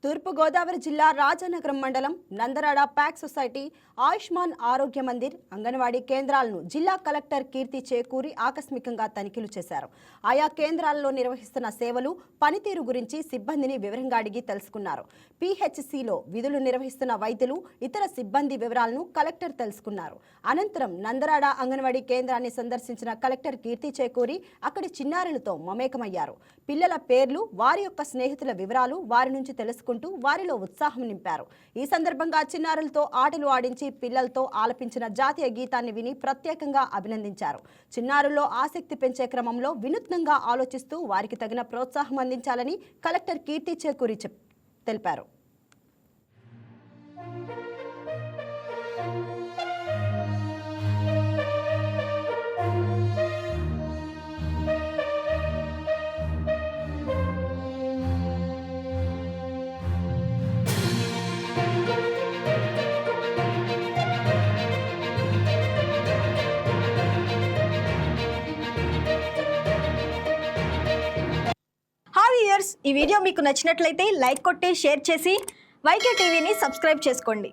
తూర్పుగోదావరి జిల్లా రాజానగరం మండలం నందరాడ pack society Ayushman ఆరోగ్య మందిర్ అంగన్వాడీ కేంద్రాలను జిల్లా కలెక్టర్ కీర్తి చేకూరి ఆకస్మికంగా తనిఖీలు చేశారు. ఆయా కేంద్రాలలో నిర్వహిస్తున్న సేవలు పనితీరు గురించి సిబ్బందిని వివరంగా అడిగి తెలుసుకున్నారు. పిహెచ్సిలో విధులు నిర్వహిస్తున్న వైద్యులు ఇతర సిబ్బంది వివరాలను కలెక్టర్ తెలుసుకున్నారు. అనంతరం నందరాడ అంగన్వాడీ కేంద్రాన్ని సందర్శించిన కలెక్టర్ కీర్తి చేకూరి అక్కడి చిన్నారులతో మమేకమయ్యారు. పిల్లల పేర్లు, వారి యొక్క స్నేహితుల వివరాలు వారి నుంచి తెలుసుకున్నారు. వారిలో ఉత్సాహం నింపారు. ఈ సందర్భంగా చిన్నారులతో ఆటలు ఆడించి పిల్లలతో ఆలపించిన జాతీయ గీతాన్ని విని ప్రత్యేకంగా అభినందించారు. చిన్నారుల్లో ఆసక్తి పెంచే క్రమంలో వినూత్నంగా ఆలోచిస్తూ వారికి తగిన ప్రోత్సాహం అందించాలని కలెక్టర్ కీర్తి చేకూరి తెలిపారు. ఈ వీడియో మీకు నచ్చినట్లయితే లైక్ కొట్టి షేర్ చేసి వైకే టీవీని సబ్స్క్రైబ్ చేసుకోండి.